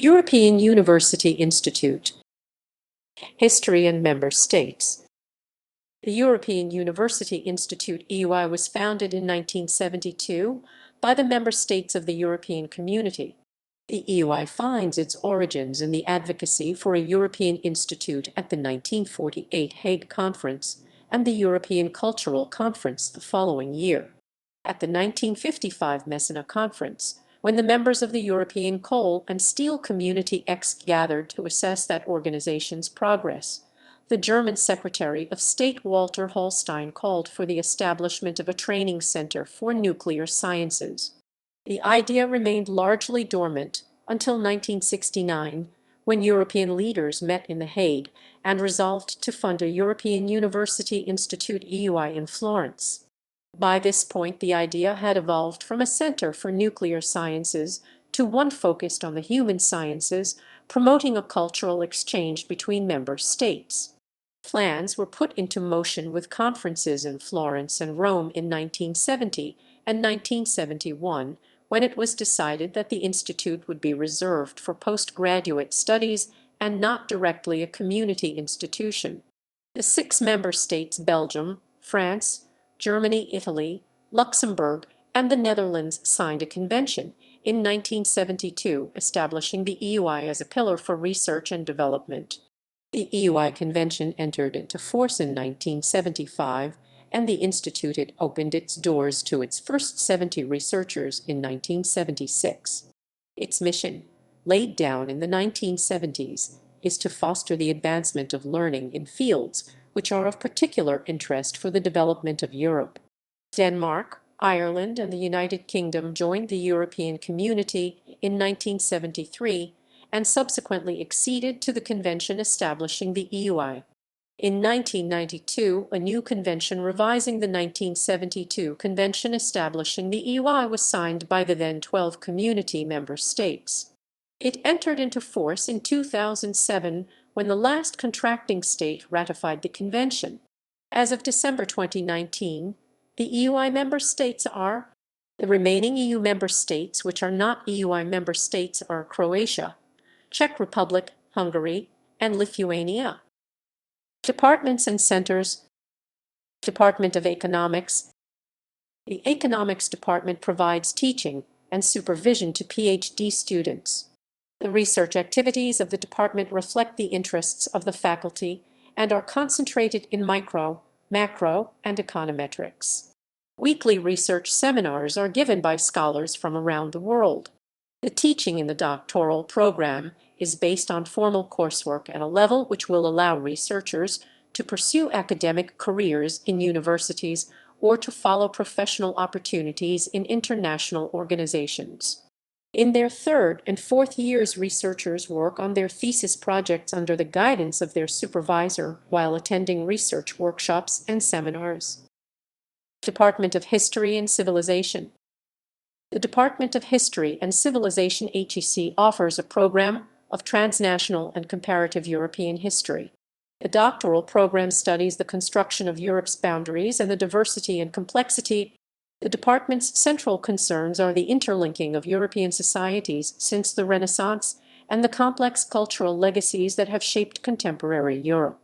European University Institute. History and Member States. The European University Institute (EUI) was founded in 1972 by the member states of the European Community. The EUI finds its origins in the advocacy for a European Institute at the 1948 Hague Conference and the European Cultural Conference the following year. At the 1955 Messina Conference, when the members of the European Coal and Steel Community X gathered to assess that organization's progress, the German Secretary of State Walter Hallstein called for the establishment of a training center for nuclear sciences. The idea remained largely dormant until 1969, when European leaders met in The Hague and resolved to fund a European University Institute (EUI) in Florence. By this point, the idea had evolved from a center for nuclear sciences to one focused on the human sciences, promoting a cultural exchange between member states. Plans were put into motion with conferences in Florence and Rome in 1970 and 1971, when it was decided that the institute would be reserved for postgraduate studies and not directly a community institution. The 6 member states, Belgium, France, Germany, Italy, Luxembourg, and the Netherlands, signed a convention in 1972 establishing the EUI as a pillar for research and development. The EUI convention entered into force in 1975, and the institute had opened its doors to its first 70 researchers in 1976. Its mission, laid down in the 1970s, is to foster the advancement of learning in fields which are of particular interest for the development of Europe. Denmark, Ireland, and the United Kingdom joined the European Community in 1973 and subsequently acceded to the convention establishing the EUI. In 1992, a new convention revising the 1972 convention establishing the EUI was signed by the then 12 community member states. It entered into force in 2007 when the last contracting state ratified the convention. As of December 2019, the EUI member states are: the remaining EU member states which are not EUI member states are Croatia, Czech Republic, Hungary, and Lithuania. Departments and centers. Department of Economics. The Economics Department provides teaching and supervision to PhD students. The research activities of the department reflect the interests of the faculty and are concentrated in micro, macro, and econometrics. Weekly research seminars are given by scholars from around the world. The teaching in the doctoral program is based on formal coursework at a level which will allow researchers to pursue academic careers in universities or to follow professional opportunities in international organizations. In their 3rd and 4th years, researchers work on their thesis projects under the guidance of their supervisor while attending research workshops and seminars. Department of History and Civilization. The Department of History and Civilization (HEC) offers a program of transnational and comparative European history. The doctoral program studies the construction of Europe's boundaries and the diversity and complexity. The department's central concerns are the interlinking of European societies since the Renaissance and the complex cultural legacies that have shaped contemporary Europe.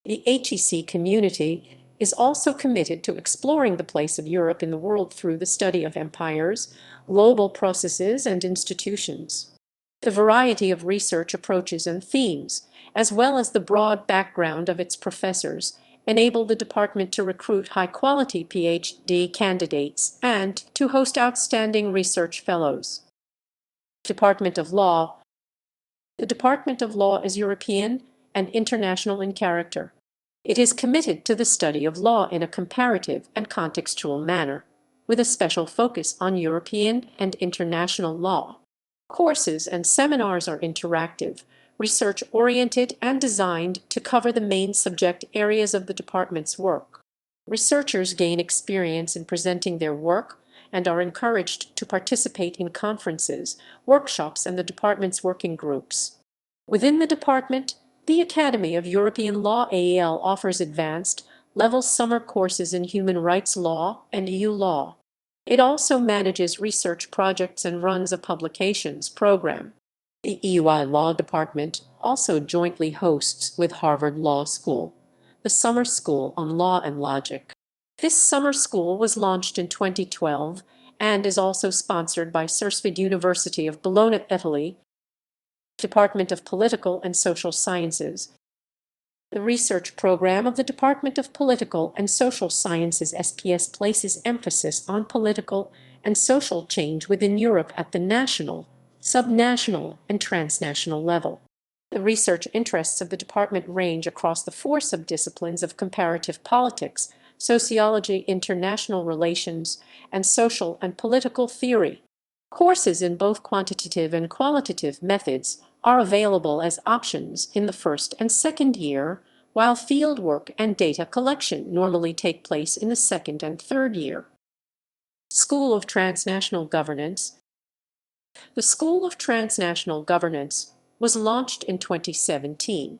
The HEC community is also committed to exploring the place of Europe in the world through the study of empires, global processes, and institutions. The variety of research approaches and themes, as well as the broad background of its professors, enable the department to recruit high-quality PhD candidates and to host outstanding research fellows. Department of Law. The Department of Law is European and international in character. It is committed to the study of law in a comparative and contextual manner, with a special focus on European and international law. Courses and seminars are interactive, research-oriented, and designed to cover the main subject areas of the department's work. Researchers gain experience in presenting their work and are encouraged to participate in conferences, workshops, and the department's working groups. Within the department, the Academy of European Law (AEL) offers advanced level summer courses in human rights law and EU law. It also manages research projects and runs a publications program. The EUI Law Department also jointly hosts with Harvard Law School the Summer School on Law and Logic. This summer school was launched in 2012 and is also sponsored by Sarsfield University of Bologna, Italy, Department of Political and Social Sciences. The research program of the Department of Political and Social Sciences SPS places emphasis on political and social change within Europe at the national, subnational, and transnational level. The research interests of the department range across the four subdisciplines of comparative politics, sociology, international relations, and social and political theory. Courses in both quantitative and qualitative methods are available as options in the first and second year, while fieldwork and data collection normally take place in the second and third year. School of Transnational Governance. The School of Transnational Governance was launched in 2017.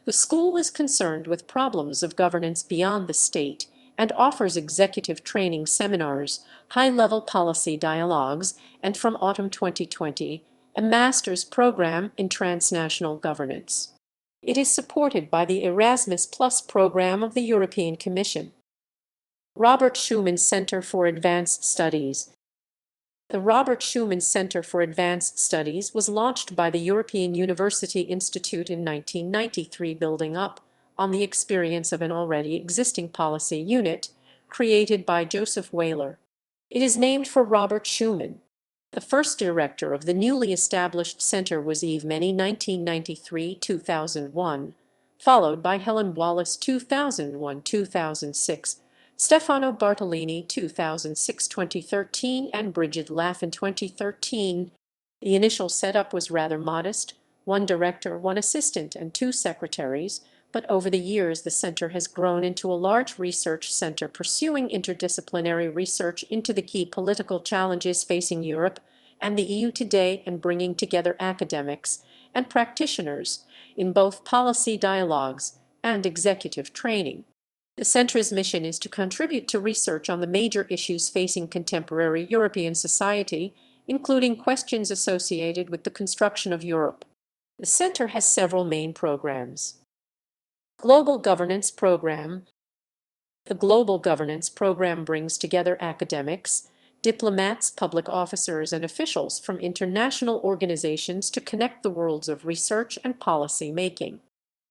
The school is concerned with problems of governance beyond the state and offers executive training seminars, high-level policy dialogues, and from autumn 2020, a master's program in transnational governance. It is supported by the Erasmus Plus program of the European Commission. Robert Schuman Center for Advanced Studies. The Robert Schuman Center for Advanced Studies was launched by the Europa-Institut Institute in 1993, building up on the experience of an already existing policy unit created by Joseph Weyler. It is named for Robert Schuman. The first director of the newly established center was Eve Meny, 1993-2001, followed by Helen Wallace, 2001-2006, Stefano Bartolini, 2006-2013, and Bridget Laffin, 2013. The initial setup was rather modest, one director, one assistant, and two secretaries, but over the years the center has grown into a large research center pursuing interdisciplinary research into the key political challenges facing Europe and the EU today, and bringing together academics and practitioners in both policy dialogues and executive training. The center's mission is to contribute to research on the major issues facing contemporary European society, including questions associated with the construction of Europe. The center has several main programs. Global Governance Program. The Global Governance Program brings together academics, diplomats, public officers, and officials from international organizations to connect the worlds of research and policy making.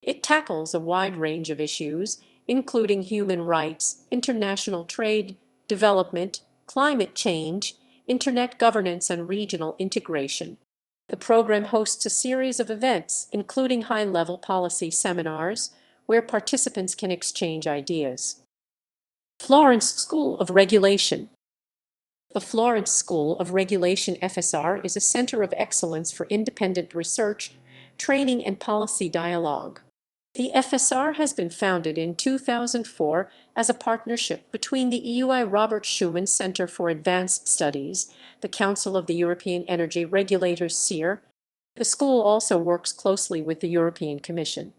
It tackles a wide range of issues, including human rights, international trade, development, climate change, internet governance, and regional integration. The program hosts a series of events, including high-level policy seminars, where participants can exchange ideas. Florence School of Regulation. The Florence School of Regulation FSR is a center of excellence for independent research, training, and policy dialogue. The FSR has been founded in 2004 as a partnership between the EUI Robert Schuman Center for Advanced Studies, the Council of the European Energy Regulators (CER). The school also works closely with the European Commission.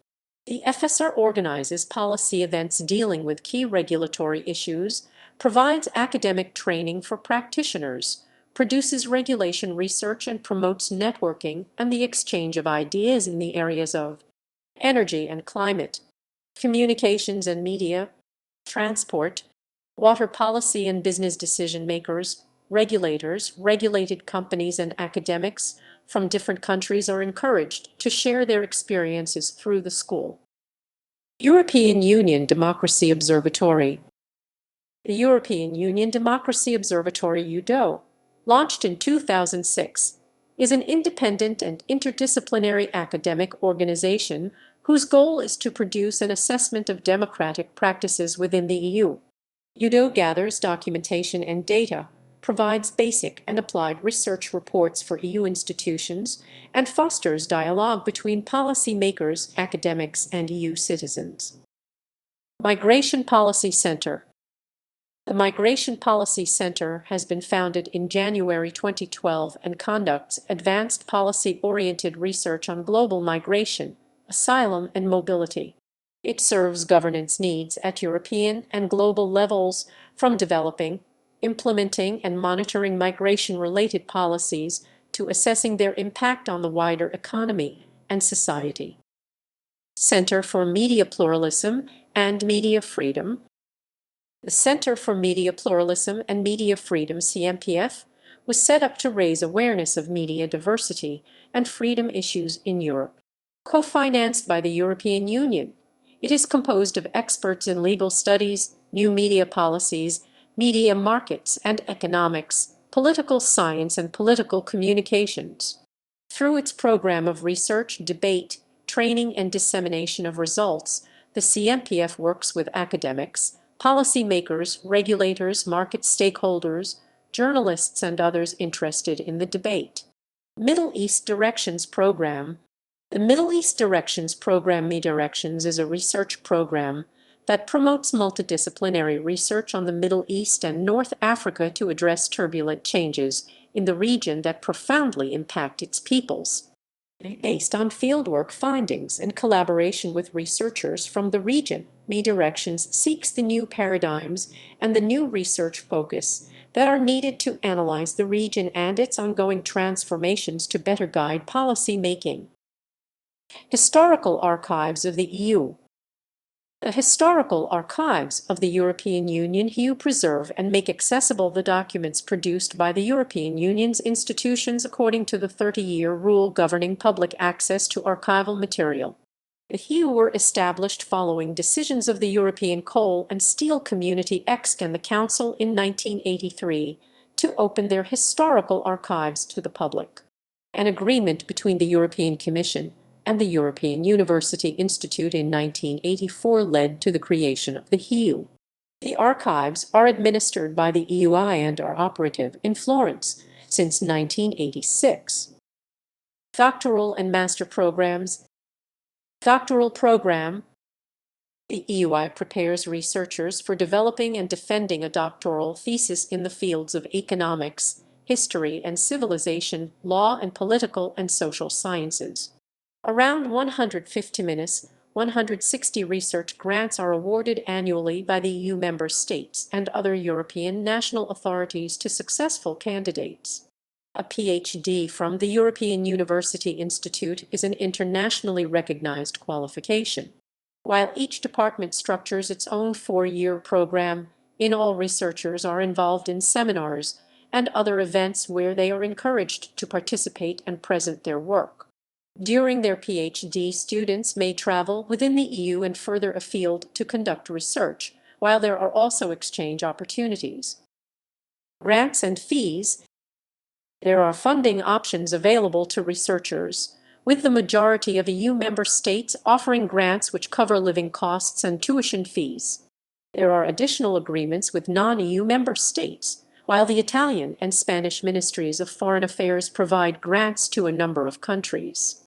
The FSR organizes policy events dealing with key regulatory issues, provides academic training for practitioners, produces regulation research, and promotes networking and the exchange of ideas in the areas of energy and climate, communications and media, transport, water policy, and business decision makers. Regulators, regulated companies, and academics from different countries are encouraged to share their experiences through the school. European Union Democracy Observatory. The European Union Democracy Observatory (UDO), launched in 2006, is an independent and interdisciplinary academic organization whose goal is to produce an assessment of democratic practices within the EU. UDO gathers documentation and data, provides basic and applied research reports for EU institutions, and fosters dialogue between policy makers, academics, and EU citizens. Migration Policy Center. The Migration Policy Center has been founded in January 2012 and conducts advanced policy-oriented research on global migration, asylum, and mobility. It serves governance needs at European and global levels, from developing, implementing, and monitoring migration-related policies to to assessing their impact on the wider economy and society. Center for Media Pluralism and Media Freedom. The Center for Media Pluralism and Media Freedom, CMPF, was set up to raise awareness of media diversity and freedom issues in Europe. Co-financed by the European Union, it is composed of experts in legal studies, new media policies, media markets and economics, political science, and political communications. Through its program of research, debate, training, and dissemination of results, the CMPF works with academics, policymakers, regulators, market stakeholders, journalists, and others interested in the debate. Middle East Directions Program. The Middle East Directions Program (MeDirections) is a research program that promotes multidisciplinary research on the Middle East and North Africa to address turbulent changes in the region that profoundly impact its peoples. Based on fieldwork findings and collaboration with researchers from the region, MeDirections seeks the new paradigms and the new research focus that are needed to analyze the region and its ongoing transformations to better guide policy making. Historical Archives of the EU. The historical archives of the European Union preserve and make accessible the documents produced by the European Union's institutions according to the 30-year rule governing public access to archival material. The EU were established following decisions of the European Coal and Steel Community EXC and the Council in 1983 to open their historical archives to the public. An agreement between the European Commission and the European University Institute in 1984 led to the creation of the EU. The archives are administered by the EUI and are operative in Florence since 1986. Doctoral and Master Programs. Doctoral Programme. The EUI prepares researchers for developing and defending a doctoral thesis in the fields of economics, history and civilization, law and political and social sciences. Around 160 research grants are awarded annually by the EU member states and other European national authorities to successful candidates. A PhD from the European University Institute is an internationally recognized qualification. While each department structures its own 4-year program, in all researchers are involved in seminars and other events where they are encouraged to participate and present their work. During their PhD, students may travel within the EU and further afield to conduct research, while there are also exchange opportunities. Grants and fees. There are funding options available to researchers, with the majority of EU member states offering grants which cover living costs and tuition fees. There are additional agreements with non-EU member states, while the Italian and Spanish ministries of foreign affairs provide grants to a number of countries.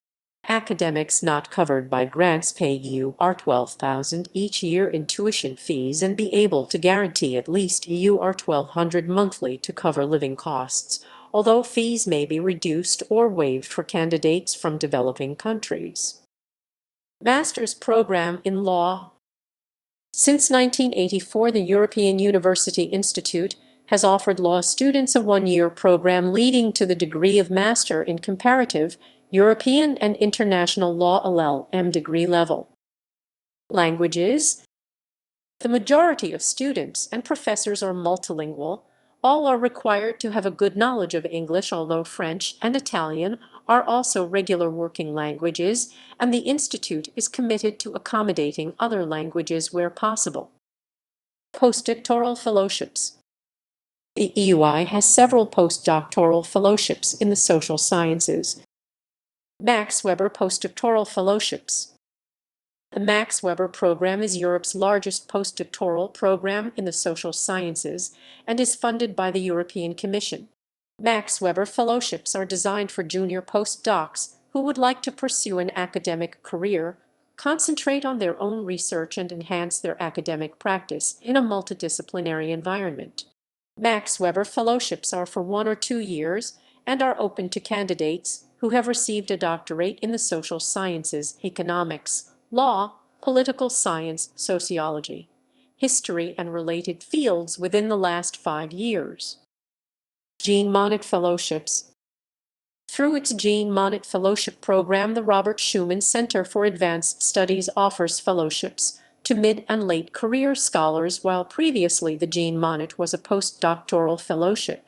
Academics not covered by grants pay EUR 12,000 each year in tuition fees and be able to guarantee at least EUR 1,200 monthly to cover living costs, although fees may be reduced or waived for candidates from developing countries. Master's Program in Law. Since 1984, the European University Institute has offered law students a 1-year program leading to the degree of Master in Comparative, European and International Law LL.M. degree level. Languages. The majority of students and professors are multilingual. All are required to have a good knowledge of English, although French and Italian are also regular working languages, and the Institute is committed to accommodating other languages where possible. Postdoctoral fellowships. The EUI has several postdoctoral fellowships in the social sciences. Max Weber Postdoctoral Fellowships. The Max Weber program is Europe's largest postdoctoral program in the social sciences and is funded by the European Commission. Max Weber Fellowships are designed for junior postdocs who would like to pursue an academic career, concentrate on their own research, and enhance their academic practice in a multidisciplinary environment. Max Weber Fellowships are for 1 or 2 years and are open to candidates who have received a doctorate in the social sciences, economics, law, political science, sociology, history, and related fields within the last 5 years. Jean Monnet Fellowships. Through its Jean Monnet Fellowship Program, the Robert Schuman Center for Advanced Studies offers fellowships to mid and late career scholars, while previously the Jean Monnet was a postdoctoral fellowship.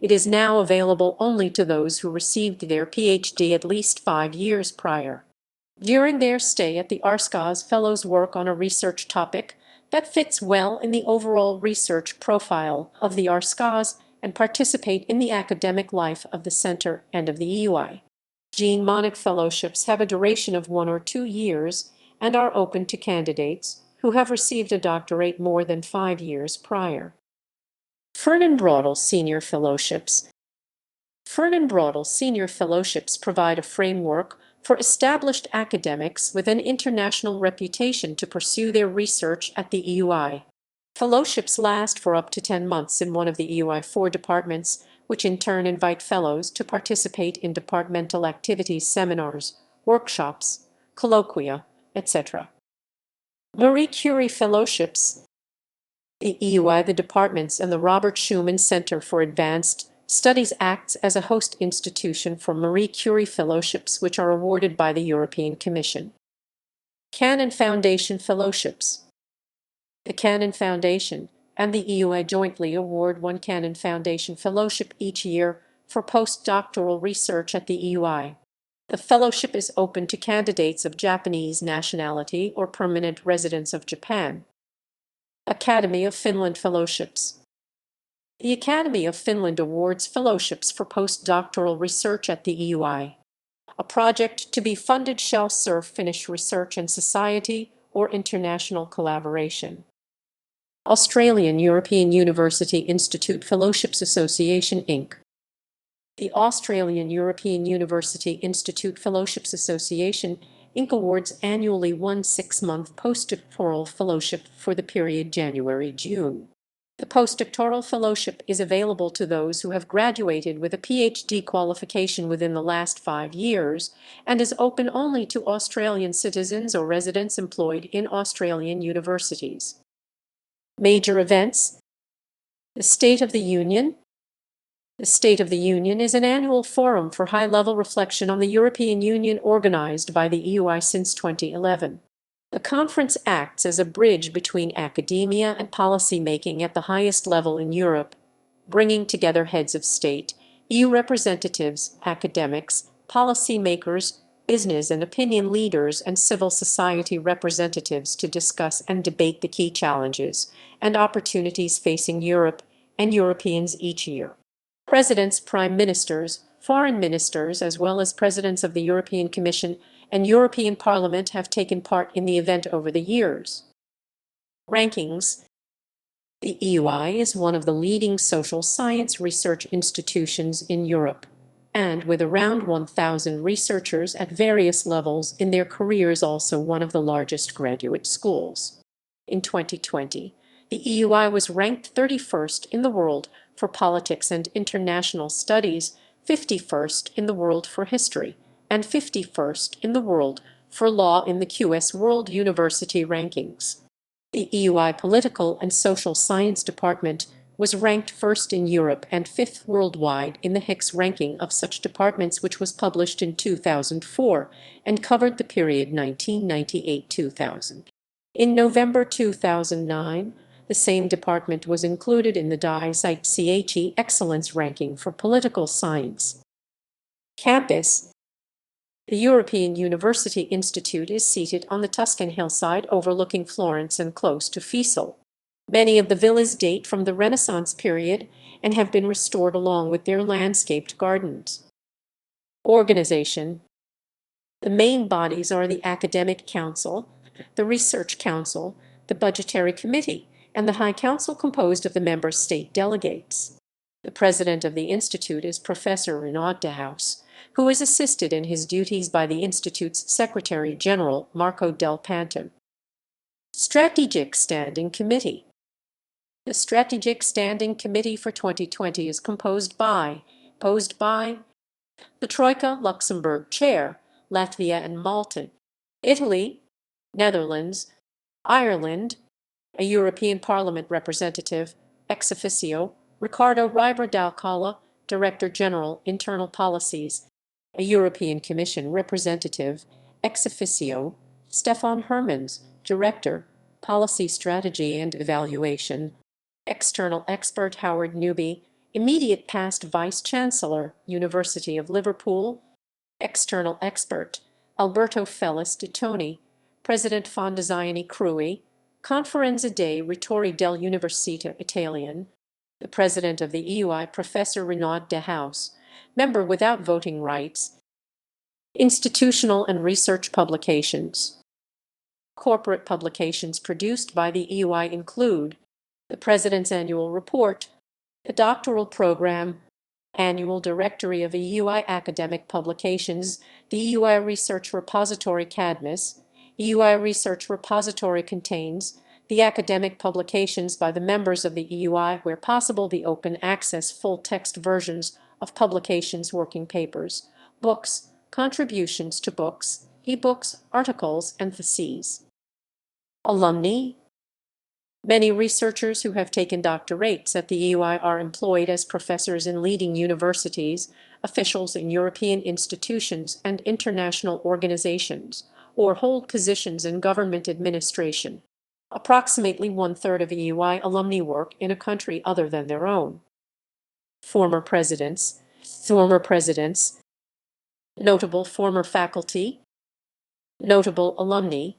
It is now available only to those who received their PhD at least 5 years prior. During their stay at the ARSCA's, fellows work on a research topic that fits well in the overall research profile of the ARSCA's and participate in the academic life of the center and of the EUI. Jean Monnet fellowships have a duration of 1 or 2 years and are open to candidates who have received a doctorate more than 5 years prior. Fernand Braudel Senior Fellowships. Fernand Braudel Senior Fellowships provide a framework for established academics with an international reputation to pursue their research at the EUI. Fellowships last for up to 10 months in one of the EUI 4 departments, which in turn invite fellows to participate in departmental activities, seminars, workshops, colloquia, etc. Marie Curie Fellowships. The EUI, the departments, and the Robert Schuman Center for Advanced Studies acts as a host institution for Marie Curie Fellowships, which are awarded by the European Commission. Canon Foundation Fellowships. The Canon Foundation and the EUI jointly award one Canon Foundation Fellowship each year for postdoctoral research at the EUI. The fellowship is open to candidates of Japanese nationality or permanent residents of Japan. Academy of Finland Fellowships. The Academy of Finland awards fellowships for postdoctoral research at the EUI. A project to be funded shall serve Finnish research and society or international collaboration. Australian European University Institute Fellowships Association, Inc. The Australian European University Institute Fellowships Association, Inc. awards annually one 6-month postdoctoral fellowship for the period January-June. The postdoctoral fellowship is available to those who have graduated with a PhD qualification within the last 5 years and is open only to Australian citizens or residents employed in Australian universities. Major events. The State of the Union. The State of the Union is an annual forum for high-level reflection on the European Union organized by the EUI since 2011. The conference acts as a bridge between academia and policy-making at the highest level in Europe, bringing together heads of state, EU representatives, academics, policy-makers, business and opinion leaders, and civil society representatives to discuss and debate the key challenges and opportunities facing Europe and Europeans each year. Presidents, prime ministers, foreign ministers, as well as presidents of the European Commission and European Parliament have taken part in the event over the years. Rankings. The EUI is one of the leading social science research institutions in Europe, and with around 1,000 researchers at various levels in their careers, also one of the largest graduate schools. In 2020, the EUI was ranked 31st in the world for politics and international studies, 51st in the world for history, and 51st in the world for law in the QS World University Rankings. The EUI Political and Social Science Department was ranked first in Europe and 5th worldwide in the Hicks ranking of such departments, which was published in 2004 and covered the period 1998-2000. In November 2009, the same department was included in the Die Zeit CHE Excellence Ranking for Political Science. Campus. The European University Institute is seated on the Tuscan hillside overlooking Florence and close to Fiesole. Many of the villas date from the Renaissance period and have been restored along with their landscaped gardens. Organization. The main bodies are the Academic Council, the Research Council, the Budgetary Committee, and the High Council, composed of the member state delegates. The president of the institute is Professor Renaud Dehaus, who is assisted in his duties by the Institute's Secretary General, Marco Del Panto. Strategic Standing Committee. The Strategic Standing Committee for 2020 is composed by the Troika, Luxembourg Chair, Latvia and Malta, Italy, Netherlands, Ireland, a European Parliament representative, ex officio, Ricardo Riber d'Alcala, Director General, Internal Policies, a European Commission representative, ex officio, Stefan Hermans, Director, Policy Strategy and Evaluation, external expert Howard Newby, immediate past Vice-Chancellor, University of Liverpool, external expert Alberto Fellis de Toni, President Fondazione Curie, Conferenza dei Rettori dell'Università Italiana, the President of the EUI Professor Renaud de Haus, member without voting rights, institutional and research publications. Corporate publications produced by the EUI include the President's Annual Report, the Doctoral Programme, Annual Directory of EUI Academic Publications, the EUI Research Repository Cadmus. EUI Research Repository contains the academic publications by the members of the EUI, where possible the open access full-text versions of publications, working papers, books, contributions to books, e-books, articles, and theses. Alumni. Many researchers who have taken doctorates at the EUI are employed as professors in leading universities, officials in European institutions and international organizations, or hold positions in government administration. Approximately one-third of EUI alumni work in a country other than their own. Former presidents, notable former faculty, notable alumni,